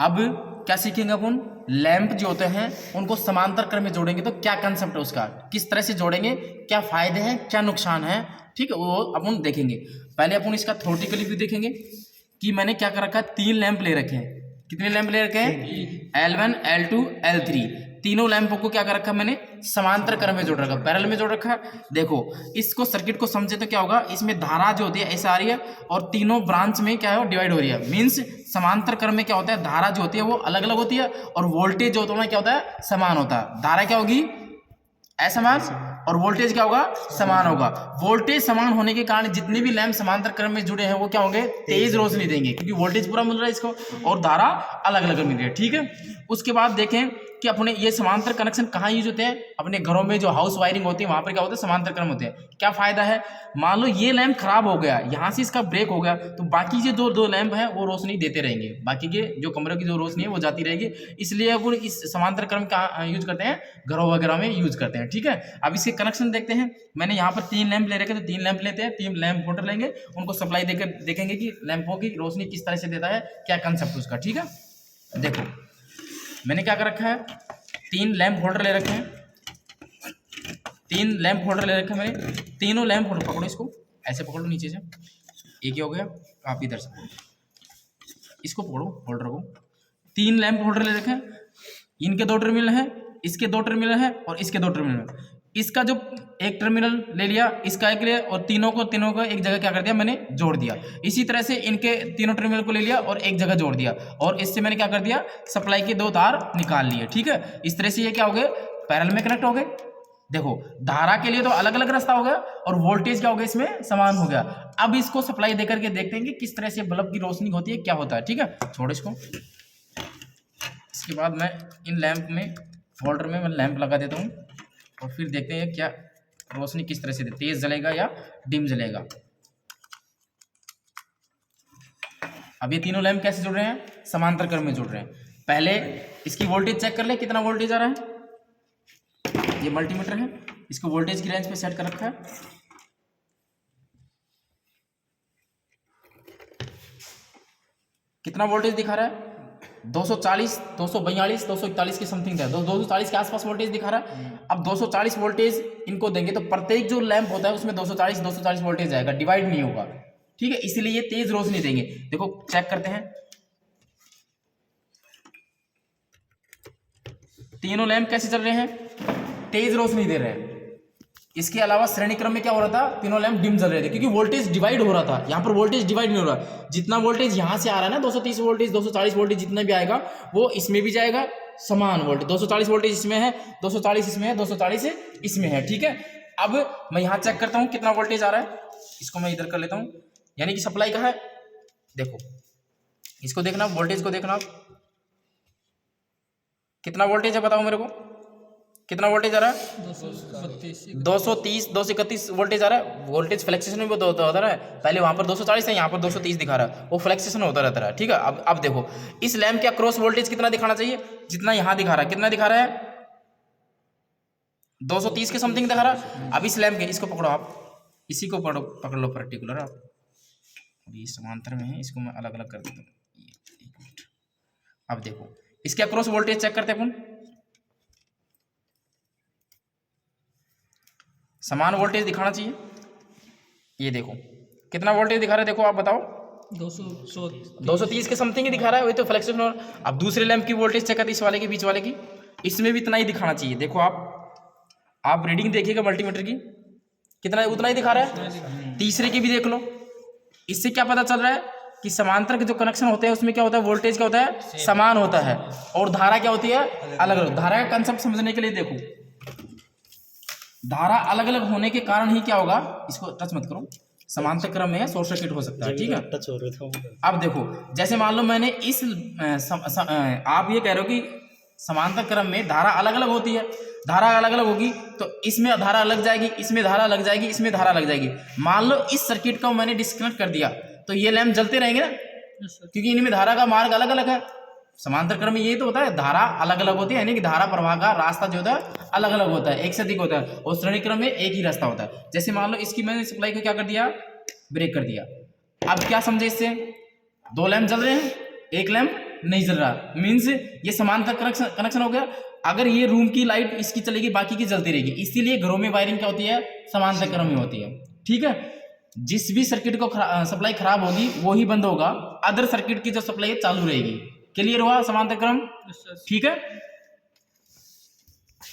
अब क्या सीखेंगे अपन, लैंप जो होते हैं उनको समांतर क्रम में जोड़ेंगे तो क्या कंसेप्ट है उसका, किस तरह से जोड़ेंगे, क्या फायदे हैं क्या नुकसान है, ठीक है, वो अपन देखेंगे। पहले अपन इसका थ्योरेटिकली भी देखेंगे कि मैंने क्या कर रखा है, 3 लैंप ले रखे हैं। कितने लैंप ले रखे हैं, L1 L2 L3, तीनों लैंपों को क्या कर रखा है मैंने, समांतर क्रम में जोड़ रखा, पैरेलल में जोड़ रखा है। देखो इसको सर्किट को समझे तो क्या होगा, इसमें धारा जो होती है ऐसे आ रही है और तीनों ब्रांच में क्या है डिवाइड हो रही है। मीन्स समांतर क्रम में क्या होता है, धारा जो होती है वो अलग अलग होती है और वोल्टेज जो होता है क्या होता है, समान होता है। धारा क्या होगी, असमान, और वोल्टेज क्या होगा, समान होगा। वोल्टेज समान होने के कारण जितने भी लैंप समांतर क्रम में जुड़े हैं वो क्या होंगे, तेज रोशनी देंगे, क्योंकि वोल्टेज पूरा मिल रहा है इसको और धारा अलग अलग मिल रही है, ठीक है। उसके बाद देखें कि अपने ये समांतर कनेक्शन कहाँ यूज होते हैं, अपने घरों में जो हाउस वायरिंग होती है वहां पर क्या होता है, समांतर क्रम होते हैं। क्या फायदा है, मान लो ये लैंप खराब हो गया, यहाँ से इसका ब्रेक हो गया, तो बाकी जो दो लैंप हैं वो रोशनी देते रहेंगे, बाकी के जो कमरों की जो रोशनी है वो जाती रहेगी। इसलिए वो इस समांतर क्रम का यूज करते हैं, घरों वगैरह में यूज करते हैं, ठीक है। अब इसके कनेक्शन देखते हैं। मैंने यहाँ पर 3 लैंप ले रखे, तो 3 लैंप लेते हैं, 3 लैंप होल्डर लेंगे, उनको सप्लाई देकर देखेंगे कि लैंपों की रोशनी किस तरह से देता है, क्या कंसेप्ट उसका, ठीक है। देखो मैंने क्या कर रखा है, 3 लैंप होल्डर ले रखे हैं, 3 लैंप होल्डर ले रखे हैं मैंने। तीनों लैंप होल्डर पकड़ो, इसको ऐसे पकड़ो नीचे से, एक ही हो गया, आप इधर से पकड़ो, इसको पकड़ो होल्डर को। 3 लैंप होल्डर ले रखे हैं, इनके 2 टर्मिनल हैं, इसके 2 टर्मिनल हैं और इसके 2 टर्मिनल। इसका जो एक टर्मिनल ले लिया, इसका एक ले, और तीनों को एक जगह क्या कर दिया मैंने, जोड़ दिया। इसी तरह से इनके तीनों टर्मिनल को ले लिया और एक जगह जोड़ दिया, और इससे मैंने क्या कर दिया, सप्लाई के 2 तार निकाल लिए, ठीक है। इस तरह से ये क्या हो गए, पैरेलल में कनेक्ट हो गए। देखो धारा के लिए तो अलग अलग रास्ता हो गया और वोल्टेज क्या हो गया, इसमें समान हो गया। अब इसको सप्लाई देकर के देखते हैं कि किस तरह से बल्ब की रोशनी होती है, क्या होता है, ठीक है। छोड़ इसको। इसके बाद मैं इन लैंप में, होल्डर में मैं लैंप लगा देता हूँ और फिर देखते हैं क्या रोशनी किस तरह से दे, तेज जलेगा या डिम जलेगा। अब ये तीनों लैंप कैसे जुड़ रहे हैं, समांतर क्रम में जुड़ रहे हैं। पहले इसकी वोल्टेज चेक कर ले, कितना वोल्टेज आ रहा है। ये मल्टीमीटर है, इसको वोल्टेज की रेंज पे सेट कर रखा है। कितना वोल्टेज दिखा रहा है, 240, 242, 241 के समथिंग था, 240 के आसपास वोल्टेज दिखा रहा है। अब 240 वोल्टेज इनको देंगे तो प्रत्येक जो लैंप होता है उसमें 240 वोल्टेज आएगा, डिवाइड नहीं होगा, ठीक है। इसीलिए ये तेज रोशनी देंगे। देखो चेक करते हैं, तीनों लैंप कैसे चल रहे हैं, तेज रोशनी दे रहे हैं। इसके अलावा श्रेणी क्रम में क्या हो रहा था, तीनों लैंप डिम जल रहे थे, क्योंकि वोल्टेज डिवाइड हो रहा था। यहाँ पर वोल्टेज डिवाइड नहीं हो रहा, जितना वोल्टेज यहाँ से आ रहा है ना, 230 वोल्टेज, 240 वोल्टेज जितना भी आएगा वो इसमें भी जाएगा, समान वोल्टेज। 240 वोल्टेज इसमें है, 240 इसमें है, 240 इसमें है, ठीक है। अब मैं यहाँ चेक करता हूँ कितना वोल्टेज आ रहा है, इसको मैं इधर कर लेता हूँ, यानी कि सप्लाई का है। देखो इसको देखना, वोल्टेज को देखना, कितना वोल्टेज है बताओ मेरे को, कितना वोल्टेज आ रहा है, 230, 231 वोल्टेज आ रहा है। वोल्टेज फ्लैक्चुएशन में भी होता रहा है, पहले वहां पर 240 है, यहाँ पर 230 दिखा रहा है, वो फ्लैक्चुएशन होता रहता है, ठीक है। अब देखो इस लैंप का क्रॉस वोल्टेज कितना दिखाना चाहिए, जितना यहाँ दिखा रहा है, कितना दिखा रहा है, 230 के समथिंग दिखा रहा है। अब इस लैंप के, इसको पकड़ो आप, इसी को पकड़ लो पर्टिकुलर आप, ये समांतर में है, इसको मैं अलग अलग कर देता हूँ। अब देखो इसके क्रॉस वोल्टेज चेक करते हैं अपन, समान वोल्टेज दिखाना चाहिए। ये देखो कितना वोल्टेज दिखा रहा है, देखो आप बताओ, 230 के समथिंग ही दिखा रहा है, वही तो फ्लैक्चुएशन। अब दूसरे लैंप की वोल्टेज चेक करते, इस वाले की, बीच वाले की, इसमें भी इतना ही दिखाना चाहिए। देखो आप रीडिंग देखिएगा मल्टीमीटर की, कितना, उतना ही दिखा रहा है। तीसरे की भी देख लो, इससे क्या पता चल रहा है कि समांतर के जो कनेक्शन होते हैं उसमें क्या होता है, वोल्टेज क्या होता है, समान होता है, और धारा क्या होती है, अलग अलग। धारा का कंसेप्ट समझने के लिए देखो, धारा अलग अलग होने के कारण ही क्या होगा, इसको टच मत करो, समांतर क्रम में शॉर्ट सर्किट हो सकता है, ठीक है। टच हो रहा था। अब देखो जैसे मान लो मैंने आप ये कह रहे हो कि समांतर क्रम में धारा अलग अलग होती है, धारा अलग अलग होगी तो इसमें धारा लग जाएगी, इसमें धारा लग जाएगी, इसमें धारा लग जाएगी। मान लो इस सर्किट को मैंने डिस्कनेक्ट कर दिया तो ये लैंप जलते रहेंगे ना, क्योंकि इनमें धारा का मार्ग अलग अलग है। समांतर क्रम में ये तो होता है, धारा अलग अलग होती है, यानी कि धारा प्रवाह का रास्ता जो होता है अलग अलग होता है, एक से अधिक होता है, और श्रेणी क्रम में एक ही रास्ता होता है। जैसे मान लो इसकी मैंने सप्लाई को क्या कर दिया, ब्रेक कर दिया। अब क्या समझे इससे, 2 लैंप जल रहे हैं, एक लैंप नहीं जल रहा, मीन्स ये समांतर कनेक्शन हो गया। अगर ये रूम की लाइट इसकी चलेगी, बाकी की जलती रहेगी। इसीलिए घरों में वायरिंग क्या होती है, समांतर क्रम में होती है। ठीक है, जिस भी सर्किट को सप्लाई खराब होगी वो ही बंद होगा, अदर सर्किट की जो सप्लाई है चालू रहेगी। क्लियर हुआ समांतर क्रम? ठीक है।